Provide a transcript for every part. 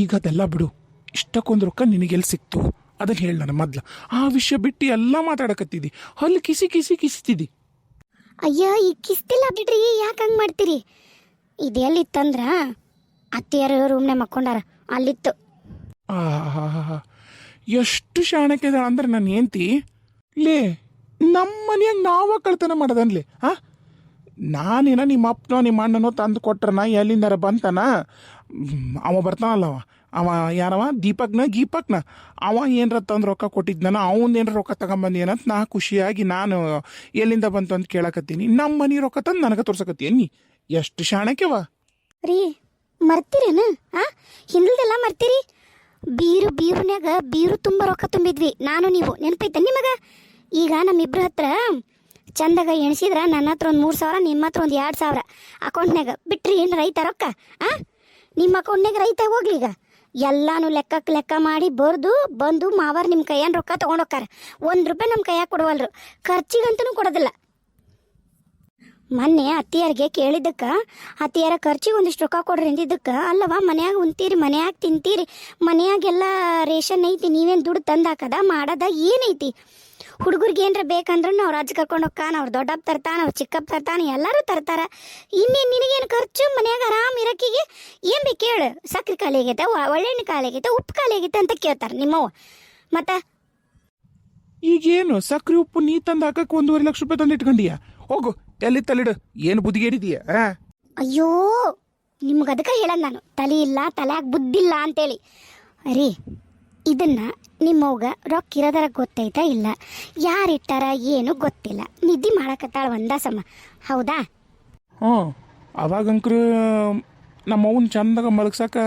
ಈಗ ಅದೆಲ್ಲ ಬಿಡು. ಇಷ್ಟಕ್ಕೊಂದು ರೊಕ್ಕ ನಿನಗೆಲ್ಲಿ ಸಿಕ್ತು ಅದನ್ನು ಹೇಳಿ ನನ್ನ ಮೊದ್ಲು. ಆ ವಿಷಯ ಬಿಟ್ಟು ಎಲ್ಲ ಮಾತಾಡಕತ್ತಿದ್ದಿ, ಹಲ್ಲು ಕಿಸಿ ಕಿಸಿ ಕಿಸಿತಿದ್ದಿ. ಅಯ್ಯ ಈಗ ಕಿಸ್ತಿಲ್ಲ ಬಿಡ್ರಿ, ಯಾಕೆ ಹಂಗೆ ಮಾಡ್ತೀರಿ? ಇದು ಎಲ್ಲಿತ್ತಂದ್ರ ಅತ್ತೆಯರು ರೂಮ್ನಾಗ ಮಕ್ಕೊಂಡಾರ, ಅಲ್ಲಿತ್ತು. ಆಹಾ, ಎಷ್ಟು ಶಾಣಕ್ಕೆ ಇದಾಳ ಅಂದ್ರೆ ನಾನು ಏಂತಿ ಲೇ. ನಮ್ಮ ಮನೆಯಾಗ ನಾವ ಕಳ್ತನ ಮಾಡೋದನ್ಲಿ. ನಾನೇನ ನಿಮ್ಮ ಅಪ್ಪನೋ ನಿಮ್ಮ ಅಣ್ಣನೋ ತಂದು ಕೊಟ್ರನ ಎಲ್ಲಿಂದಾರ ಬಂತಾನ. ಅವ ಬರ್ತಾನಲ್ಲವ, ಅವ ಯಾರವ ಗೀಪಕ್ನ ಅವ ಏನರ ತಂದು ರೊಕ್ಕ ಕೊಟ್ಟಿದ್ನ, ಅವನ ಏನರ ರೊಕ್ಕ ತಗೊಂಬಂದೇನಂತ ನಾ ಖುಷಿಯಾಗಿ ನಾನು ಎಲ್ಲಿಂದ ಬಂತು ಅಂತ ಕೇಳಕತ್ತೀನಿ. ನಮ್ಮ ಮನೆ ರೊಕ್ಕ ತಂದು ನನಗೆ ತೋರ್ಸಕತ್ತೀನಿ. ಎಷ್ಟು ಶಾಣಕ್ಯವ ರೀ. ಮರ್ತೀರೇನ? ಹಿಂದಲ್ದೆಲ್ಲ ಮರ್ತೀರಿ? ಬೀರುನ್ಯಾಗ ಬೀರು ತುಂಬ ರೊಕ್ಕ ತುಂಬಿದ್ವಿ ನಾನು ನೀವು, ನೆನಪೈತೆ ನಿಮಗೆ? ಈಗ ನಮ್ಮಿಬ್ರ ಹತ್ರ ಚಂದಾಗ ಎಣಿಸಿದ್ರ ನನ್ನ ಹತ್ರ ಒಂದು 3,000, ನಿಮ್ಮ ಹತ್ರ ಒಂದು 2,000 ಅಕೌಂಟ್ನಾಗ ಬಿಟ್ರಿ. ಏನು ರೈತ ರೊಕ್ಕ? ನಿಮ್ಮ ಅಕೌಂಟ್ನಾಗ ರೈತ ಹೋಗ್ಲಿ. ಈಗ ಎಲ್ಲಾನು ಲೆಕ್ಕ ಮಾಡಿ ಬಂದು ಮಾವಾರ ನಿಮ್ಮ ಕೈಯಾನ ರೊಕ್ಕ ತೊಗೊಂಡೋಕ್ಕಾರ. 1 ರೂಪಾಯಿ ನಮ್ಮ ಕೈಯಾಗ ಕೊಡವಲ್ರು, ಖರ್ಚಿಗಂತೂ ಕೊಡೋದಿಲ್ಲ. ಮೊನ್ನೆ ಅತ್ತಿಯರಿಗೆ ಕೇಳಿದ್ದಕ್ಕೆ ಅತ್ತಿಯರ ಖರ್ಚಿಗೆ ಒಂದಿಷ್ಟು ರೊಕ್ಕ ಕೊಡ್ರಿ ಅಂದಿದ್ದಕ್ಕೆ, ಅಲ್ಲವ ಮನ್ಯಾಗ ಉಣ್ತೀರಿ, ಮನ್ಯಾಗ ತಿಂತೀರಿ, ಮನ್ಯಾಗೆಲ್ಲ ರೇಷನ್ ಐತಿ, ನೀವೇನು ದುಡ್ಡು ತಂದಾಕದ ಮಾಡೋದ ಏನೈತಿ? ಹುಡುಗರಿಗೆ ಏನರ ಬೇಕಂದ್ರೂ ಅವ್ರು ಅಜ್ಜ ಕರ್ಕೊಂಡು ಹೋಗ್ತಾನ, ಅವ್ರು ದೊಡ್ಡಪ್ಪ ತರ್ತಾನೆ, ಅವ್ರು ಚಿಕ್ಕಪ್ಪ ತರ್ತಾನೆ, ಎಲ್ಲರೂ ತರ್ತಾರ. ಇನ್ನೇನು ನಿನಗೇನು ಖರ್ಚು? ಮನ್ಯಾಗ ಆರಾಮ್ ಇರಕ್ಕಿಗೆ ಏನು ಬೇಕು ಕೇಳು? ಸಕ್ರೆ ಖಾಲಿ ಆಗೈತೆ, ಒಳ್ಳೆಣ್ಣೆ ಖಾಲಿ ಆಗೈತೆ, ಉಪ್ಪು ಖಾಲಿ ಆಗೈತೆ ಅಂತ ಕೇಳ್ತಾರೆ ನಿಮ್ಮವ್ವ. ಮತ್ತೆ ಈಗೇನು ಸಕ್ರೆ ಉಪ್ಪು ನೀ ತಂದು ಹಾಕಕ್ಕೆ 1.5 ಲಕ್ಷ ರೂಪಾಯಿ ತಂದು ಇಟ್ಕೊಂಡಿಯ? ಹೋಗು, ಎಲ್ಲಿ ತಲಿಡು, ಏನು ಬುದ್ಧಿಗೇಡಿದೀಯ? ಅಯ್ಯೋ, ನಿಮ್ಗೆ ಅದಕ್ಕೆ ಹೇಳೋದು ನಾನು, ತಲೆ ಇಲ್ಲ, ತಲೆಯಾಗ ಬುದ್ಧಿಲ್ಲ ಅಂತೇಳಿ. ರೀ, ಇದನ್ನ ನಿಮ್ಮವ್ಗ ರೊಕ್ಕ ಇರೋದರ ಗೊತ್ತೈತಾ ಇಲ್ಲ, ಯಾರಿಟ್ಟಾರ ಏನು ಗೊತ್ತಿಲ್ಲ, ನಿದ್ದೆ ಮಾಡಕತ್ತಾಳ ಒಂದಾಸಮ್ಮ, ಹೌದಾ? ಅವಾಗಂಕ್ರು ನಮ್ಮವ್ನ ಚಂದಾಗ ಮಲಗ್ಸಕ್ಕೆ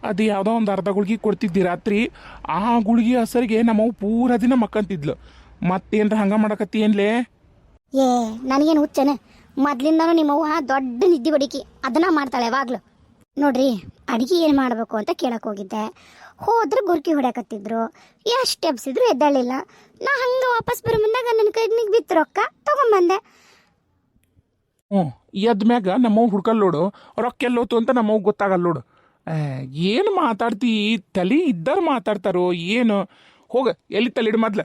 ಅದು ಯಾವುದೋ ಒಂದು ಅರ್ಧ ಗುಳ್ಗಿ ಕೊಡ್ತಿದ್ದಿ ರಾತ್ರಿ. ಆ ಗುಳ್ಗಿ ಹೆಸರಿಗೆ ನಮ್ಮವ್ ಪೂರ ದಿನ ಮಕ್ಕಂತಿದ್ಲು. ಮತ್ತೇನ್ರ ಹಂಗೆ ಮಾಡಕತ್ತಿ ಏನ್ಲೇ? ಏ, ನನಗೇನು ಹುಚ್ಚನ? ಮೊದ್ಲಿಂದನೂ ನಿಮ್ಮವ್ವ ದೊಡ್ಡ ನಿದ್ದೆ ಬಡಿಕಿ, ಅದನ್ನ ಮಾಡ್ತಾಳೆ ಯಾವಾಗ್ಲೂ. ನೋಡ್ರಿ, ಅಡುಗೆ ಏನು ಮಾಡಬೇಕು ಅಂತ ಕೇಳಕ್ಕೆ ಹೋಗಿದ್ದೆ. ಹೋದ್ರೆ ಗುರ್ಕಿ ಹೊಡ್ಯಾಕತ್ತಿದ್ರು, ಎಷ್ಟು ಎಬ್ಸಿದ್ರು ಎದ್ದಾಳಿಲ್ಲ. ನಾ ಹಂಗೆ ವಾಪಸ್ ಬರೋ ಮುಂದಾಗ ನನ್ನ ಕೈನಿಗೆ ಬಿತ್ತು ರೊಕ್ಕ, ತೊಗೊಂಬಂದೆ. ಎದ್ದ ಮ್ಯಾಗ ನಮ್ಮವ್ ಹುಡ್ಕಲ್ ನೋಡು, ರೊಕ್ಕ ಎಲ್ಲೋತು ಅಂತ ನಮ್ಮವ್ ಗೊತ್ತಾಗಲ್ಲ ನೋಡು. ಏನು ಮಾತಾಡ್ತಿ? ತಲೆ ಇದ್ದಾರ ಮಾತಾಡ್ತಾರೋ ಏನು? ಹೋಗ, ಎಲ್ಲಿ ತಲಿಡು ಮೊದ್ಲು.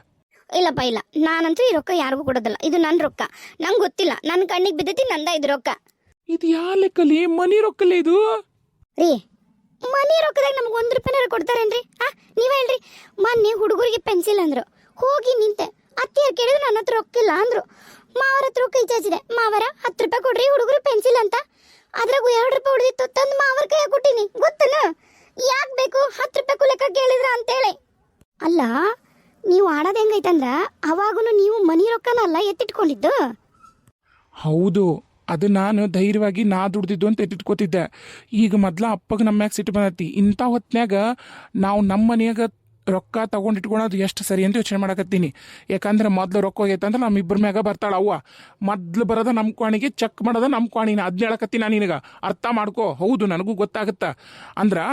ಇಲ್ಲಪ್ಪ ಇಲ್ಲ, ನಾನಂತೂ ಈ ರೊಕ್ಕ ಯಾರಿಗೂ ಕೊಡೋದಿಲ್ಲ. ಇದು ನನ್ನ ರೊಕ್ಕ, ನಂಗೆ ಗೊತ್ತಿಲ್ಲ, ನನ್ನ ಕಣ್ಣಿಗೆ ಬಿದ್ದೈತಿ, ನಂದ ಇದು ರೊಕ್ಕ. ಇದು ಯಾ ಲೆಕ್ಕಲಿ? ಮನಿ ರೊಕ್ಕಲೇ ಇದು? ರೀ, ಮನಿ ರೊಕ್ಕದಾಗ ನಮ್ಗೆ 1 ರೂಪಾಯಿನಾರ ಕೊಡ್ತಾರೇನ್ರಿ? ನೀವೇ ಹೇಳ್ರಿ. ಮೊನ್ನೆ ಹುಡುಗರಿಗೆ ಪೆನ್ಸಿಲ್ ಅಂದ್ರು, ಹೋಗಿ ನಿಂತೆ. ಅತ್ತಿಯರು ಕೇಳಿದ್ರು, ನನ್ನ ಹತ್ರ ರೊಕ್ಕಿಲ್ಲ ಅಂದ್ರು. ಮಾವರ ಹತ್ರ ಕೈ ಚಾಚಿದೆ, ಮಾವರ 10 ರೂಪಾಯಿ ಕೊಡ್ರಿ ಹುಡುಗರು ಪೆನ್ಸಿಲ್ ಅಂತ. ಅದ್ರಾಗೂ 2 ರೂಪಾಯಿ ಉಳಿದಿತ್ತು, ತಂದು ಮಾವರ ಕೈ ಕೊಟ್ಟಿನಿ. ಗೊತ್ತನ ಯಾಕೆ ಬೇಕು 10 ರೂಪಾಯಿ ಲೆಕ್ಕ ಕೇಳಿದ್ರ ಅಂತೇಳಿ? ಅಲ್ಲ, ನೀವು ಆಡೋದು ಹೆಂಗೈತಂದ್ರ ಅವಾಗೂ ನೀವು ಮನಿ ರೊಕ್ಕನ ಅಲ್ಲ ಎತ್ತಿಟ್ಕೊಂಡಿದ್ದು. ಹೌದು, ಅದು ನಾನು ಧೈರ್ಯವಾಗಿ ನಾ ದುಡ್ದಿದ್ದು ಅಂತ ಎತ್ತಿಟ್ಕೋತಿದ್ದೆ. ಈಗ ಮೊದ್ಲ ಅಪ್ಪಗೆ ನಮ್ಮ ಮ್ಯಾಗ ಸಿಟ್ಟು ಬಂದೈತಿ. ಇಂಥ ಹೊತ್ನ್ಯಾಗ ನಾವು ನಮ್ಮ ಮನೆಯಾಗ ರೊಕ್ಕ ತೊಗೊಂಡಿಟ್ಕೊಳೋದು ಎಷ್ಟು ಸರಿ ಅಂತ ಯೋಚನೆ ಮಾಡಕತ್ತೀನಿ. ಯಾಕಂದ್ರೆ ಮೊದ್ಲು ರೊಕ್ಕ ಹೋಗೈತಂದ್ರೆ ನಮ್ಮಿಬ್ಬರ ಮ್ಯಾಗ ಬರ್ತಾಳ ಅವ್ವ. ಮೊದ್ಲು ಬರೋದ ನಮ್ಮ ಕ್ವಾಣಿಗೆ, ಚೆಕ್ ಮಾಡೋದ ನಮ್ಮ ಕ್ವಾಣಿನ. ಅದನ್ನ ಹೇಳಕತ್ತೀನಿ ನಾನು ನಿನಗೆ, ಅರ್ಥ ಮಾಡ್ಕೋ. ಹೌದು, ನನಗೂ ಗೊತ್ತಾಗುತ್ತ. ಅಂದ್ರೆ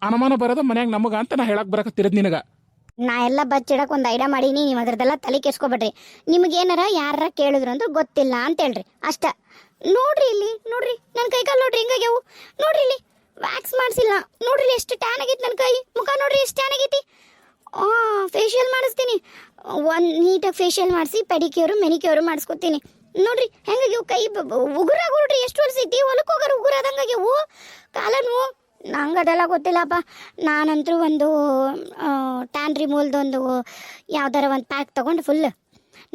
ಅನುಮಾನ ಬರೋದ ಮನ್ಯಾಗ ನಮಗ ಅಂತ ನಾ ಹೇಳಕ್ ಬರಕತ್ತಿರೋದು ನಿನಗೆ. ನಾ ಎಲ್ಲ ಬಚ್ಚಿಡಕ್ಕೆ ಒಂದು ಐಡಿಯಾ ಮಾಡೀನಿ, ನೀವು ಅದ್ರದ್ದೆಲ್ಲ ತಲೆ ಕೆಸ್ಕೊಬೇಡ್ರಿ. ನಿಮಗೇನಾರ ಯಾರ ಕೇಳಿದ್ರು ಅಂದ್ರೆ ಗೊತ್ತಿಲ್ಲ ಅಂತ ಹೇಳ್ರಿ ಅಷ್ಟ. ನೋಡ್ರಿ ಇಲ್ಲಿ, ನೋಡ್ರಿ ನನ್ನ ಕೈ ಕಾಲು ನೋಡ್ರಿ ಹಿಂಗಾಗ್ಯಾವು. ನೋಡ್ರಿ ಇಲ್ಲಿ ವ್ಯಾಕ್ಸ್ ಮಾಡಿಸಿಲ್ಲ, ನೋಡ್ರಿ ಎಷ್ಟು ಟ್ಯಾನ್ ಆಗೈತಿ ನನ್ನ ಕೈ. ಮುಖ ನೋಡ್ರಿ ಎಷ್ಟು ಟ್ಯಾನ್ ಆಗೈತಿ. ಫೇಶಿಯಲ್ ಮಾಡಿಸ್ತೀನಿ, ಒಂದು ನೀಟಾಗಿ ಫೇಶಿಯಲ್ ಮಾಡಿಸಿ ಪೆಡಿಕ್ಯೂರು ಮೆನಿಕ್ಯೂರು ಮಾಡಿಸ್ಕೊತೀನಿ. ನೋಡ್ರಿ ಹೆಂಗಾಗ್ಯಾವು ಕೈ, ಉಗುರಾಗ ನೋಡ್ರಿ ಎಷ್ಟು ವರ್ಷ ಐತಿ, ಹೊಲಕ್ಕೆ ಹೋಗೋರು ಉಗುರಾದಂಗಾಗ್ಯಾವು. ಕಾಲನು ನಂಗೆ ಅದೆಲ್ಲ ಗೊತ್ತಿಲ್ಲಪ್ಪ. ನಾನಂತೂ ಒಂದು ಟ್ಯಾನ್ ರಿಮೂವ್ದೊಂದು ಯಾವ್ದಾರ ಒಂದು ಪ್ಯಾಕ್ ತೊಗೊಂಡು ಫುಲ್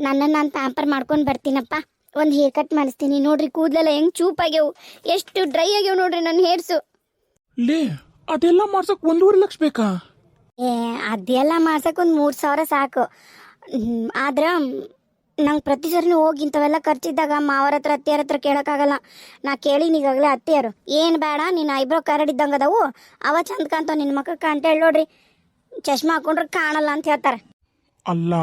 ನನ್ನನ್ನು ನಾನು ಪ್ಯಾಂಪರ್ ಮಾಡ್ಕೊಂಡು ಬರ್ತೀನಪ್ಪ. ಒಂದು ಹೇರ್ ಕಟ್ ಮಾಡಿಸ್ತೀನಿ. ನೋಡ್ರಿ ಕೂದಲೆಲ್ಲ ಹೆಂಗೆ ಚೂಪಾಗ್ಯಾವು, ಎಷ್ಟು ಡ್ರೈ ಆಗ್ಯಾವ ನೋಡ್ರಿ ನನ್ನ ಹೇರ್ಸು. ಲೇ, ಅದೆಲ್ಲ ಮಾಡ್ಸಕ್ 1.5 ಲಕ್ಷ ಬೇಕಾ? ಅದೆಲ್ಲ ಮಾಡ್ಸಕ್ಕೆ ಒಂದು 3,000 ಸಾಕು. ಆದ್ರೆ ನಂಗೆ ಪ್ರತಿ ಸರಿನೂ ಹೋಗಿ ಇಂಥವೆಲ್ಲ ಖರ್ಚಿದ್ದಾಗ ಮಾವರ ಹತ್ರ ಅತ್ತಿಯರ ಹತ್ರ ಕೇಳೋಕ್ಕಾಗಲ್ಲ. ನಾ ಕೇಳೀನಿ ಈಗಾಗಲೇ ಅತ್ತಿಯರು, ಏನು ಬೇಡ ನಿನ್ನ ಐಬ್ರೋ ಕರಡಿದ್ದಂಗೆ ಅದಾವು, ಅವ ಚಂದ ಕಾಣ್ತಾವ ನಿನ್ನ ಮಕ್ಕಕ್ಕೆ ಅಂತ ಹೇಳಿ ನೋಡ್ರಿ, ಚಶ್ಮಾ ಹಾಕೊಂಡ್ರೆ ಕಾಣಲ್ಲ ಅಂತ ಹೇಳ್ತಾರೆ. ಅಲ್ಲ,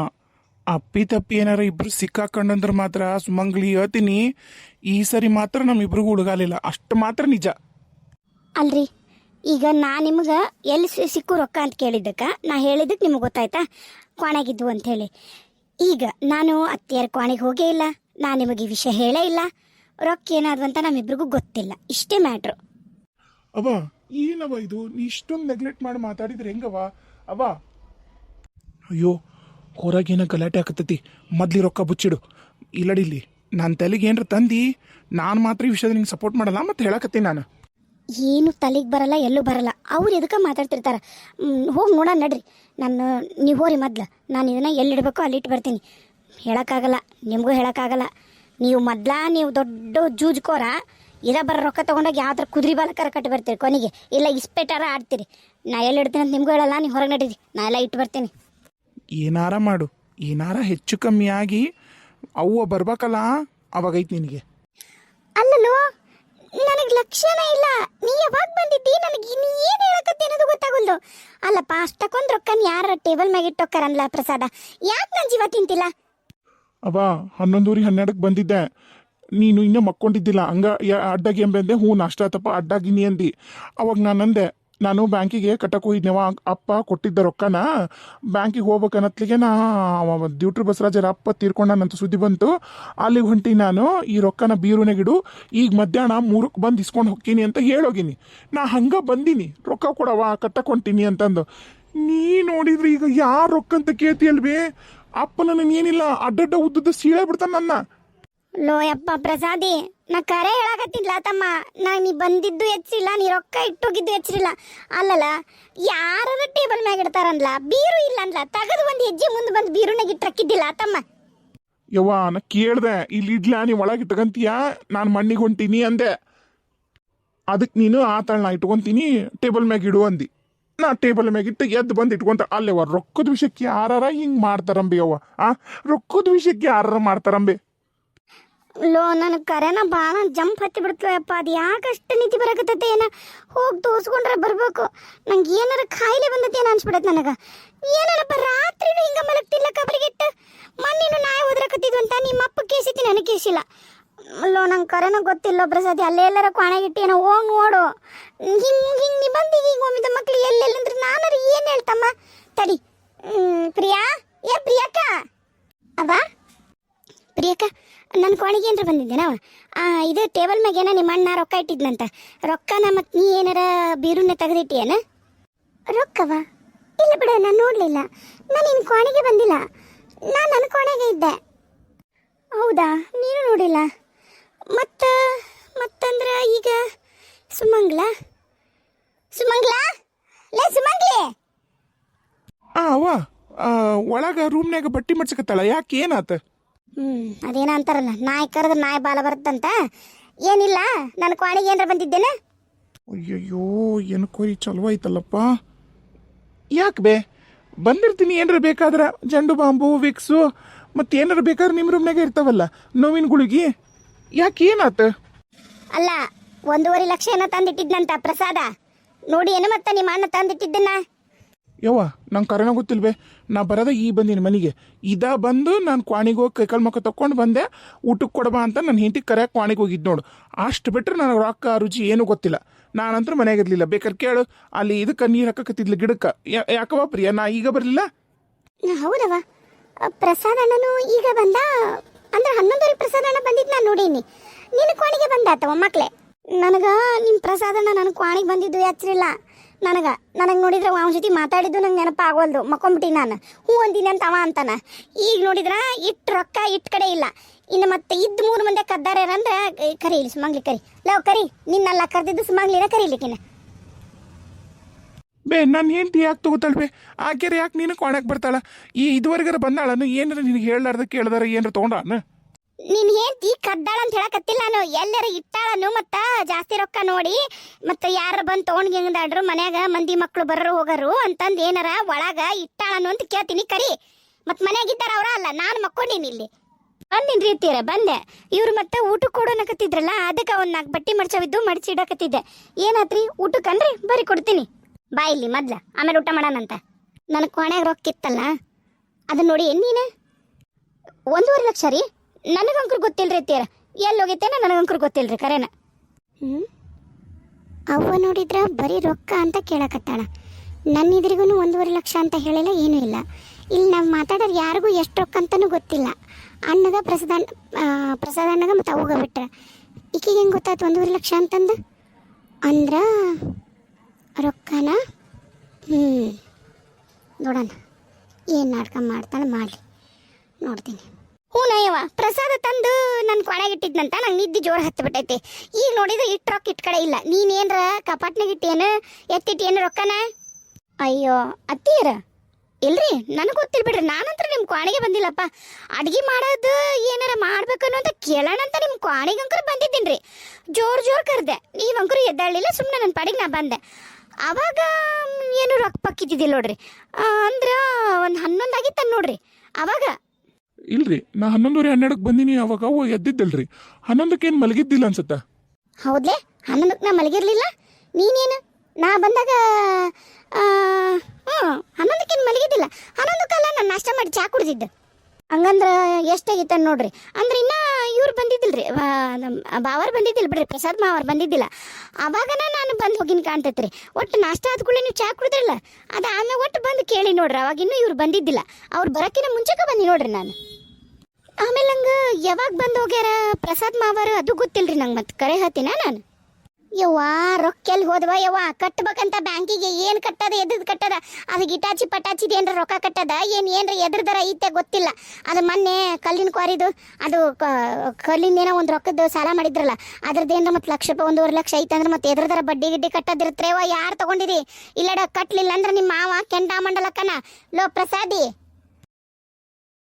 ಅಪ್ಪಿ ತಪ್ಪಿ ಏನಾರ ಇಬ್ರು ಸಿಕ್ಕಾಕೊಂಡಂದ್ರೆ ಮಾತ್ರ ಸುಮಂಗ್ಲಿ ಹೇಳ್ತೀನಿ, ಈ ಸರಿ ಮಾತ್ರ ನಮ್ಮಿಬ್ರಿಗೂ ಹುಡುಗಾಲಿಲ್ಲ, ಅಷ್ಟು ಮಾತ್ರ ನಿಜ. ಅಲ್ರಿ, ಈಗ ನಾ ನಿಮ್ಗೆ ಎಲ್ಲಿ ಸಿಕ್ಕು ರೊಕ್ಕ ಅಂತ ಕೇಳಿದ್ದಕ್ಕೆ ನಾ ಹೇಳಿದ್ದಕ್ಕೆ ನಿಮಗೆ ಗೊತ್ತಾಯ್ತಾ ಕ್ವಾಣಾಗಿದ್ವು ಅಂಥೇಳಿ. ಈಗ ನಾನು ಅತ್ತಿಯರ ಕ್ವಾಣಿಗೆ ಹೋಗೇ ಇಲ್ಲ, ನಾನು ನಿಮಗೆ ಈ ವಿಷಯ ಹೇಳೇ ಇಲ್ಲ. ರೊಕ್ಕ ಏನಾದ್ರು ಅಂತ ನಮ್ಮಿಬ್ರಿಗೂ ಗೊತ್ತಿಲ್ಲ, ಇಷ್ಟೇ ಮ್ಯಾಟ್ರು. ಅವ ಏನವ ಇದು ನೀ ಇಷ್ಟೊಂದು ನೆಗ್ಲೆಕ್ಟ್ ಮಾಡಿ ಮಾತಾಡಿದ್ರೆ ಹೆಂಗವ ಅವ ಅಯ್ಯೋ ಹೊರಗೇನ ಗಲಾಟೆ ಆಕತ್ತೈತಿ ಮೊದ್ಲಿ ರೊಕ್ಕ ಬುಚ್ಚಿಡು ಇಲ್ಲಡಿಲ್ಲಿ ನನ್ನ ತಲೆಗೆ ಏನ್ರ ತಂದು ನಾನು ಮಾತ್ರ ಈ ವಿಷಯದ ನಿಂಗೆ ಸಪೋರ್ಟ್ ಮಾಡಲ್ಲ ಮತ್ತೆ ಹೇಳಕತ್ತೀನಿ ನಾನು. ಏನು ತಲೆಗೆ ಬರಲ್ಲ ಎಲ್ಲೂ ಬರಲ್ಲ ಅವ್ರು ಎದಕ್ಕೆ ಮಾತಾಡ್ತಿರ್ತಾರೆ. ಹೋಗಿ ನೋಡೋಣ ನಡ್ರಿ. ನೀವು ಹೋರಿ ಮೊದ್ಲು ನಾನು ಇದನ್ನು ಎಲ್ಲಿಡಬೇಕು ಅಲ್ಲಿ ಇಟ್ಟು ಬರ್ತೀನಿ. ಹೇಳೋಕ್ಕಾಗಲ್ಲ, ನಿಮಗೂ ಹೇಳೋಕ್ಕಾಗಲ್ಲ. ನೀವು ದೊಡ್ಡ ಜೂಜ್ಕೋರ ಬರೋ ರೊಕ್ಕ ತೊಗೊಂಡೋಗಿ ಯಾವ್ದಾರು ಕುದುರೆ ಬಾಲಕರ ಕಟ್ಟಿ ಬರ್ತೀರಿ ಕೊನೆಗೆ, ಇಲ್ಲ ಇಸ್ಪೇಟಾರ ಆಡ್ತೀರಿ. ನಾ ಎಲ್ಲಿ ಇಡ್ತೀನಿ ಅಂತ ನಿಮಗೂ ಹೇಳಲ್ಲ. ನೀವು ಹೊರಗೆ ನಡೀರಿ, ನಾ ಎಲ್ಲ ಇಟ್ಟು ಬರ್ತೀನಿ. ಏನಾರ ಮಾಡು, ಏನಾರ ಹೆಚ್ಚು ಕಮ್ಮಿ ಆಗಿ ಅವ್ವ ಬರ್ಬೇಕಲ್ಲ ಅವಾಗೈತಿ ನಿನಗೆ. ಅಲ್ಲಲ್ಲೋ ನನಗೆ ಲಕ್ಷಣ ಇಲ್ಲ. ನೀ ಯಾವಾಗ ಬಂದಿದ್ದಿ? ನನಗೆ ನೀ ಏನು ಹೇಳಕತ್ತಿ ಅನ್ನೋದು ಗೊತ್ತಾಗಲ್ದು. ಅಲ್ಲಪ್ಪ ಅಷ್ಟಕ್ಕೊಂದು ರೊಕ್ಕನ ಯಾರ ಟೇಬಲ್ ಮ್ಯಾಗ ಇಟ್ಟೋಕ್ಕಾರಲ್ಲ ಪ್ರಸಾದ. ಯಾಕೆ ನಾನು ಜೀವ ತಿಂತಿಲ್ಲ? ಅವ 11:12 ಬಂದಿದ್ದೆ, ನೀನು ಇನ್ನೂ ಮಕ್ಕೊಂಡಿದ್ದಿಲ್ಲ. ಹಂಗ ಅಡ್ಡಾಗಿ ಎಂಬಂದೆ. ಹ್ಞೂ ನಾಷ್ಟ ಆತಪ್ಪ ಅಡ್ಡಾಗಿನಿ ಅಂದು. ಅವಾಗ ನಾನು ನಾನು ಬ್ಯಾಂಕಿಗೆ ಕಟ್ಟಕ್ಕೆ ಹೋಗಿದ್ನವ. ಅಪ್ಪ ಕೊಟ್ಟಿದ್ದ ರೊಕ್ಕನ ಬ್ಯಾಂಕಿಗೆ ಹೋಗ್ಬೇಕನ್ನತ್ಲಿಗೆ ಡ್ಯೂಟ್ರಿ ಬಸರಾಜರ ಅಪ್ಪ ತೀರ್ಕೊಂಡನಂತ ಸುದ್ದಿ ಬಂತು. ಅಲ್ಲಿಗೆ ಹೊಂಟಿ ನಾನು ಈ ರೊಕ್ಕನ ಬೀರುನಾಗಿಡು, ಈಗ ಮಧ್ಯಾಹ್ನ 3ಕ್ಕೆ ಬಂದು ಇಸ್ಕೊಂಡು ಹೋಗ್ತೀನಿ ಅಂತ ಹೇಳೋಗಿನಿ. ನಾ ಹಂಗೆ ಬಂದೀನಿ, ರೊಕ್ಕ ಕೊಡವ ಕಟ್ಟಕ್ಕೆ ಹೊಂಟೀನಿ ಅಂತಂದು. ನೀ ನೋಡಿದ್ರಿ ಈಗ ಯಾರು ರೊಕ್ಕ ಅಂತ ಕೇಳ್ತಿಯಲ್ವೇ? ಅಪ್ಪ ನನ್ನ ಏನಿಲ್ಲ ಅಡ್ಡಡ್ಡ ಉದ್ದದ ಸೀಳೆ ಬಿಡ್ತಾನೆ ನನ್ನ. ಲೋ ಯಪ್ಪ ಪ್ರಸಾದಿ, ನಾ ಕರೆ ಹೇಳಾಕತ್ತಿಲ್ಲ ತಮ್ಮ. ನೀ ಬಂದಿದ್ದು ಹೆಚ್ಚಿಲ್ಲ, ನೀ ರೊಕ್ಕ ಇಟ್ಟೋಗಿದ್ದು ಹೆಚ್ಚಿಲ್ಲ. ಅಲ್ಲಲ್ಲ ಯಾರ ಟೇಬಲ್ ಮ್ಯಾಗ ಇಡ್ತಾರನ್ಲ, ಬೀರು ಇಲ್ಲ ಅನ್ಲ, ತಗದು ಒಂದು ಹೆಜ್ಜೆ ಮುಂದೆ ಬಂದು ಬೀರುನಾಗ ಇಟ್ಟಕ್ಕಿದ್ದಿಲ್ಲ ತಮ್ಮ. ಯವ್ವ ನಾ ಕೇಳ್ದೆ, ಇಲ್ಲಿ ಇಡ್ಲಾ ನೀ ಒಳಗೆ ಇಟ್ಕೊಂತೀಯ, ನಾನು ಮಣ್ಣಿಗೆ ಹೊಂಟೀನಿ ಅಂದೆ. ಅದಕ್ಕೆ ನೀನು ನಾ ಇಟ್ಕೊಂತೀನಿ ಟೇಬಲ್ ಮ್ಯಾಗ ಇಡು ಅಂದಿ. ನಾ ಟೇಬಲ್ ಮ್ಯಾಗ ಇಟ್ಟು ಎದ್ದು ಬಂದು ಇಟ್ಕೊಂತ ಅಲ್ಲೇವ. ರೊಕ್ಕದ ವಿಷಯಕ್ಕೆ ಯಾರ ಹಿಂಗೆ ಮಾಡ್ತಾರಂಬಿ ಅವ್ವ. ರೊಕ್ಕದ ವಿಷಯಕ್ಕೆ ಯಾರ ಮಾಡ್ತಾರಂಬಿ? ಲೋ ನನಗೆ ಕರೆನ ಭಾಳ ಜಂಪ್ ಹತ್ತಿ ಬಿಡ್ತೋ ಯಪ್ಪ. ಅದು ಯಾಕಷ್ಟು ನಿಧಿ ಬರಕತ್ತೈತೆ ಏನ? ಹೋಗಿ ತೋರಿಸ್ಕೊಂಡ್ರೆ ಬರ್ಬೇಕು. ನಂಗೆ ಏನಾರ ಕಾಯಿಲೆ ಬಂದೈತೆ ಅನ್ಸ್ಬಿಡತ್ತೆ ನನಗೆ. ಏನಪ್ಪ ರಾತ್ರಿನೂ ಹಿಂಗೆ ಮಲಗ್ತಿಲ್ಲ ಕಬರಿಗಿಟ್ಟು. ಮಣ್ಣಿನ ನಾಯಿ ಓದ್ರಕತ್ತಿದ್ವು ಅಂತ ನಿಮ್ಮ ಅಪ್ಪ ಕೇಸಿತಿ, ನನಗೆ ಕೇಸಿಲ್ಲ. ಲೋ ನಂಗೆ ಕರೆನ ಗೊತ್ತಿಲ್ಲ ಪ್ರಸಾದಿ. ಅಲ್ಲೇ ಎಲ್ಲರ ಕೊನೆಗಿಟ್ಟು ಏನೋ ಹೋಗಿ ನೋಡು. ಹಿಂಗೆ ನೀ ಬಂದು ಹಿಂಗೆ ಒಮ್ಮಿದ ಮಕ್ಳು ಎಲ್ಲೆಲ್ಲಂದ್ರೆ ನಾನಾರು ಏನು ಹೇಳ್ತಮ್ಮ? ತಡಿ. ಪ್ರಿಯಾ, ಪ್ರಿಯಕ್ಕ ಅವ ಪ್ರಿಯಕ್ಕ, ನನ್ನ ಕೋಣಿಗೆ ಏನಾರ ಬಂದಿದ್ದೇನವ? ಇದು ಟೇಬಲ್ ಮ್ಯಾಗೇನ ನಿಮ್ಮ ಅಣ್ಣ ರೊಕ್ಕ ಇಟ್ಟಿದ್ನಂತ. ರೊಕ್ಕನ ಮತ್ತು ನೀ ಏನಾರ ಬೀರುನ್ನೇ ತೆಗೆದಿಟ್ಟಿಯೇನ? ರೊಕ್ಕವ? ಇಲ್ಲ ಬಿಡ, ನಾನು ನೋಡಲಿಲ್ಲ. ನಾನು ನಿನ್ನ ಕೋಣೆಗೆ ಬಂದಿಲ್ಲ, ನಾನು ನನ್ನ ಕೋಣೆಗೆ ಇದ್ದೆ. ಹೌದಾ, ನೀನು ನೋಡಿಲ್ಲ? ಮತ್ತಂದ್ರೆ ಈಗ ಸುಮಂಗ್ಲ ಲೇ ಸುಮಂಗ್ಲಿ. ಅವ್ವ ಒಳಗೆ ರೂಮ್ನಾಗ ಬಟ್ಟೆ ಮಡ್ಸಕತ್ತಾಳ, ಯಾಕೆ ಏನಾತ? ಅದೇನ ಅಂತಾರಲ್ಲ, ನಾಯಿ ಕರೆದ್ರೆ ನಾಯಿ ಬಾಲ ಬರುತ್ತಂತ. ಏನಿಲ್ಲ, ನನ್ನ ಕೋಣೆಗೆ ಏನಾರ ಬಂದಿದ್ದೇನೆ. ಅಯ್ಯಯ್ಯೋ ಏನು ಕೊಯ್ ಚಲೋ ಐತಲ್ಲಪ್ಪ. ಯಾಕೆ ಬೇ ಬಂದಿರ್ತೀನಿ. ಏನಾರ ಬೇಕಾದ್ರೆ ಜಂಡು ಬಾಂಬು, ವಿಕ್ಸು ಮತ್ತೆ ಏನಾರ ಬೇಕಾದ್ರೆ ನಿಮ್ಮ ರೂಮ್ನಾಗ ಇರ್ತಾವಲ್ಲ ನೋವಿನ ಗುಳಿಗೆ. ಯಾಕೆ ಏನಾತ? ಅಲ್ಲ 1.5 ಲಕ್ಷ ಏನೋ ತಂದಿಟ್ಟಿದ್ನಂತ ಪ್ರಸಾದ. ನೋಡಿ ಏನು ಮತ್ತೆ ನಿಮ್ಮ ಅಣ್ಣ ತಂದಿಟ್ಟಿದ್ದನ್ನ. ಯವ್ವ ನಂಗೆ ಕರೆನ ಗೊತ್ತಿಲ್ವೇ? ನಾ ಬರೋದ ಈ ಬಂದೀನಿ ಮನೆಗೆ. ಬಂದು ನಾನು ಕ್ವಾಣಿಗೆ ಹೋಗಿ ಕೈಕಾಲು ಮಕ್ಕ ತೊಗೊಂಡು ಬಂದೆ. ಊಟಕ್ಕೆ ಕೊಡಬಾ ಅಂತ ನನ್ನ ಹೆಂಡತಿ ಕರೆಯಕ್ಕೆ ಕ್ವಾಣಿಗೆ ಹೋಗಿದ್ದು ನೋಡು. ಅಷ್ಟು ಬಿಟ್ಟರೆ ನನಗೆ ರೊಕ್ಕ ರುಚಿ ಏನೂ ಗೊತ್ತಿಲ್ಲ. ನಾನಂತೂ ಮನೆಯಾಗಿರ್ಲಿಲ್ಲ. ಬೇಕಾದ್ರೆ ಕೇಳು, ಅಲ್ಲಿ ಇದಕ್ಕೆ ನೀರು ಹಾಕಕತ್ತಿದ್ಲು ಗಿಡಕ್ಕೆ. ಯಾಕವ ಪ್ರಿಯ ನಾ ಈಗ ಬರಲಿಲ್ಲ? ಹೌದವ, ಪ್ರಸಾದ ಅಣ್ಣನು ಈಗ ಬಂದ. ಅಂದ್ರೆ 11 ಪ್ರಸಾದ ಅಣ್ಣ ಬಂದಿದ್ದು ನಾನು ನೋಡೀನಿ. ನಿನ್ನ ಕೋಣಿಗೆ ಬಂದಾತವ ಮಕ್ಳೆ. ನನಗೆ ನಿಮ್ಮ ಪ್ರಸಾದ ಅಣ್ಣ ನನ್ನ ಕೋಣಿಗೆ ಬಂದಿದ್ದು ಎಚ್ಚರಿಲ್ಲ. ನನಗೆ ನೋಡಿದ್ರೆ ಅವನ ಜೊತೆ ಮಾತಾಡಿದ್ದು ನಂಗೆ ನೆನಪಾಗೋಲ್ದು. ಮಕ್ಕೊಂಬಿಟ್ಟಿ ನಾನು. ಹ್ಞೂ ಅಂದಿನಿ ಅಂತ ಅವ ಅಂತಾನ. ಈಗ ನೋಡಿದ್ರೆ ಇಟ್ಟು ರೊಕ್ಕ ಇಟ್ಟು ಕಡೆ ಇಲ್ಲ. ಇನ್ನು ಮತ್ತೆ 3 ಮಂದಿ ಕದ್ದಾರ್ಯಾರಂದ್ರೆ ಕರಿ ಇಲ್ಲಿ ಸುಮಂಗ್ಲಿ ಕರಿ. ಲವ್ ಕರಿ, ನಿನ್ನೆಲ್ಲ ಕರೆದಿದ್ದು ಸುಮಂಗ್ಲಿನ ಕರೀಲಿಕ್ಕಿನ. ಬೇ ನನ್ನ ಹೆಂಡತಿ ಯಾಕೆ ತಗೋತಾಳೆ? ಆಕೆರೆ ಯಾಕೆ ನೀನು ಕೋಣಕ್ಕೆ ಬರ್ತಾಳ? ಇದುವರೆಗಾರ ಬಂದಾಳನು? ಏನಾರ ನಿನಗೆ ಹೇಳಾರ್ದ ಕೇಳ್ದಾರ ಏನಾರ ತೊಗೊಂಡಾನ? ನೀನು ಹೆಂಡತಿ ಕದ್ದಾಳ ಅಂತ ಹೇಳಕತ್ತಿಲ್ಲ ನಾನು. ಎಲ್ಲರ ಇಟ್ಟಾಳನು ಮತ್ತು ಜಾಸ್ತಿ ರೊಕ್ಕ ನೋಡಿ ಮತ್ತು ಯಾರು ಬಂದು ತೊಗೊಂಡು ಹೆಂಗದಾಡ್ರು ಮನ್ಯಾಗ ಮಂದಿ ಮಕ್ಕಳು ಬರೋರು ಹೋಗರು ಅಂತಂದು ಏನಾರ ಒಳಗೆ ಇಟ್ಟಾಳನು ಅಂತ ಕೇಳ್ತೀನಿ ಕರಿ. ಮತ್ತು ಮನ್ಯಾಗಿದ್ದಾರ ಅವರ ಅಲ್ಲ, ನಾನು ಮಕ್ಕೊಂಡೀನಿ ಇಲ್ಲಿ. ಬಂದಿನ ರೀತಿಯರ ಬಂದೆ. ಇವ್ರು ಮತ್ತೆ ಊಟಕ್ಕೆ ಕೊಡೋನಕತ್ತಿದ್ರಲ್ಲ, ಅದಕ್ಕೆ ಅವ್ನ 4 ಬಟ್ಟೆ ಮಡ್ಚವಿದ್ದು ಮಡಿಸಿಡಕತ್ತಿದ್ದೆ. ಏನಾತ್ರಿ ಊಟಕ್ಕನ್ರಿ? ಬರೀ ಕೊಡ್ತೀನಿ ಬಾ ಇಲ್ಲಿ ಮೊದ್ಲ, ಆಮೇಲೆ ಊಟ ಮಾಡೋಣಂತ. ನನ್ನ ಕೋಣ್ಯಾಗ ರೊಕ್ಕ ಇತ್ತಲ್ಲ ಅದನ್ನ ನೋಡಿ ನೀನು 1.5 ಲಕ್ಷ ರೀ. ನನಗಂಕರು ಗೊತ್ತಿಲ್ರಿ ಅತ್ತೀರ, ಎಲ್ಲಿ ಹೋಗೈತೇನ ನನಗಂಕರು ಗೊತ್ತಿಲ್ರಿ ಕರೆನ. ಅವ್ವ ನೋಡಿದ್ರ ಬರೀ ರೊಕ್ಕ ಅಂತ ಕೇಳಕತ್ತಾಳ. ನನ್ನ ಎದುರಿಗೂ 1.5 ಲಕ್ಷ ಅಂತ ಹೇಳಿಲ್ಲ, ಏನೂ ಇಲ್ಲ. ಇಲ್ಲಿ ನಾವು ಮಾತಾಡೋರು ಯಾರಿಗೂ ಎಷ್ಟು ರೊಕ್ಕ ಅಂತಲೂ ಗೊತ್ತಿಲ್ಲ. ಅಣ್ಣಗ ಪ್ರಸಾದ ಅಣ್ಣಗ ಮತ್ತು ಅವ್ಗ ಬಿಟ್ರೆ ಈಕೆಗೆ ಹೆಂಗೆ ಗೊತ್ತಾಯ್ತು 1.5 ಲಕ್ಷ ಅಂತಂದು? ಅಂದ್ರೆ ರೊಕ್ಕನ ನೋಡೋಣ ಏನು ನಾಟಕ ಮಾಡ್ತಾಳೆ ಮಾಡಲಿ ನೋಡ್ತೀನಿ. ಹ್ಞೂ ನಯ್ಯವ ಪ್ರಸಾದ ತಂದು ನನ್ನ ಕೊನೆಗೆ ಇಟ್ಟಿದ್ನಂತ ನಂಗೆ ನಿದ್ದೆ ಜೋರು ಹತ್ತಿಬಿಟ್ಟೈತೆ. ಈಗ ನೋಡಿದ್ರೆ ಇಟ್ಟು ರೊಕ್ಕ ಇಟ್ಟು ಕಡೆ ಇಲ್ಲ. ನೀನೇನ್ರ ಕಪಾಟ್ನಾಗ ಇಟ್ಟೇನು ಎತ್ತಿಟ್ಟೇನು ರೊಕ್ಕನ? ಅಯ್ಯೋ ಅತ್ತೀರ ಇಲ್ರಿ, ನನಗೆ ಗೊತ್ತಿಲ್ಲ ಬಿಡ್ರಿ. ನಾನಂತ್ರ ನಿಮ್ಮ ಕ್ವಾಣಿಗೆ ಬಂದಿಲ್ಲಪ್ಪ. ಅಡ್ಗೆ ಮಾಡೋದು ಏನಾರ ಮಾಡ್ಬೇಕನ್ನೋ ಅಂತ ಕೇಳೋಣ ಅಂತ ನಿಮ್ಮ ಕ್ವಾಣಿಗಂಕರು ಬಂದಿದ್ದೀನಿ ರೀ. ಜೋರು ಕರೆದೆ, ನೀವಂಕರು ಎದ್ದಾಳಿಲ್ಲ. ಸುಮ್ಮನೆ ನನ್ನ ಪಾಡಿಗೆ ನಾ ಬಂದೆ. ಆವಾಗ ಏನು ರೊಕ್ಕ ಪಕ್ಕಿದ್ದಿದ್ದಿಲ್ಲ ನೋಡ್ರಿ. ಅಂದ್ರೆ ಒಂದು 11 ಆಗಿತ್ತು ನೋಡ್ರಿ ಆವಾಗ. ಇಲ್ರಿ, ನಾ 11:12 ಬಂದಿನಿ. ಅವಾಗ ಅವು ಎದ್ದಿದ್ದಲ್ರಿ. 11ಕ್ಕೆ ಏನು ಮಲಗಿದ್ದಿಲ್ಲ ಅನ್ಸುತ್ತ. ಹೌದ್ಲೇ 11ಕ್ಕೆ ನಾ ಮಲಗಿರ್ಲಿಲ್ಲ. ನೀನೇನು ನಾ ಬಂದಾಗ 11ಕ್ಕೇನು ಮಲಗಿದ್ದಿಲ್ಲ. 11ಕ್ಕಲ್ಲ ನಾನು ನಾಷ್ಟ ಮಾಡಿ ಚಾ ಕುಡ್ದಿದ್ದೆ. ಹಂಗಂದ್ರೆ ಎಷ್ಟಾಗಿತ್ತ ನೋಡ್ರಿ. ಅಂದ್ರೆ ಇನ್ನ ಇವ್ರು ಬಂದಿದ್ದಿಲ್ರಿ, ಬಾವರು ಬಂದಿದ್ದಿಲ್ಲ ಬಿಡ್ರಿ, ಪ್ರಸಾದ್ ಮಾವರು ಬಂದಿದ್ದಿಲ್ಲ. ಅವಾಗನ ನಾನು ಬಂದು ಹೋಗಿನ ಕಾಣ್ತೈತ್ರಿ. ಒಟ್ಟು ನಾಷ್ಟ ಆದ ಕೂಡಲೇ ನೀವು ಚಾ ಕುಡಿದ್ರಲ್ಲ, ಅದು ಆಮೇಲೆ ಒಟ್ಟು ಬಂದು ಕೇಳಿ ನೋಡ್ರಿ. ಅವಾಗಿನ್ನೂ ಇವ್ರು ಬಂದಿದ್ದಿಲ್ಲ. ಅವ್ರು ಬರೋಕ್ಕಿಂತ ಮುಂಚೆಗೆ ಬಂದಿ ನೋಡ್ರಿ ನಾನು. ಆಮೇಲೆ ನಂಗೆ ಯಾವಾಗ ಬಂದು ಹೋಗ್ಯಾರ ಪ್ರಸಾದ್ ಮಾವರು ಅದು ಗೊತ್ತಿಲ್ರಿ ನಂಗೆ. ಮತ್ತೆ ಕರೆ ಹೇಳ್ತೀನ ನಾನು. ಯವ್ವಾ ರೊಕ್ಕ ಎಲ್ಲಿ ಹೋದವ ಯವ್ವ? ಕಟ್ಬೇಕಂತ ಬ್ಯಾಂಕಿಗೆ ಏನು ಕಟ್ಟದ ಎದ್ರದ್ದು ಕಟ್ಟದ? ಅದು ಗಿಟಾಚಿ ಪಟಾಚಿದು ಏನ್ರ ರೊಕ್ಕ ಕಟ್ಟದ ಏನ್ರ ಎದ್ರದರ ಐತೆ ಗೊತ್ತಿಲ್ಲ. ಅದು ಮೊನ್ನೆ ಕಲ್ಲಿನ ಕ್ವಾರಿದು ಅದು ಕಲ್ಲಿಂದ ಏನೋ ಒಂದು ರೊಕ್ಕದ ಸಾಲ ಮಾಡಿದ್ರಲ್ಲ, ಅದ್ರದ್ದು ಏನ್ರ ಮತ್ತೆ ಲಕ್ಷ ರೂಪಾಯಿ 1.5 ಲಕ್ಷ ಐತಂದ್ರೆ ಮತ್ತೆ ಎದ್ರದರ ಬಡ್ಡಿ ಗಿಡ್ಡಿ ಕಟ್ಟದಿರ್ತ್ರೇವ. ಯಾರು ತಗೊಂಡಿರಿ? ಇಲ್ಲಡ ಕಟ್ಲಿಲ್ಲ ಅಂದ್ರೆ ನಿಮ್ಮ ಮಾವ ಕೆಂಡ ಮಂಡಲಕ್ಕನ. ಲೋ ಪ್ರಸಾದಿ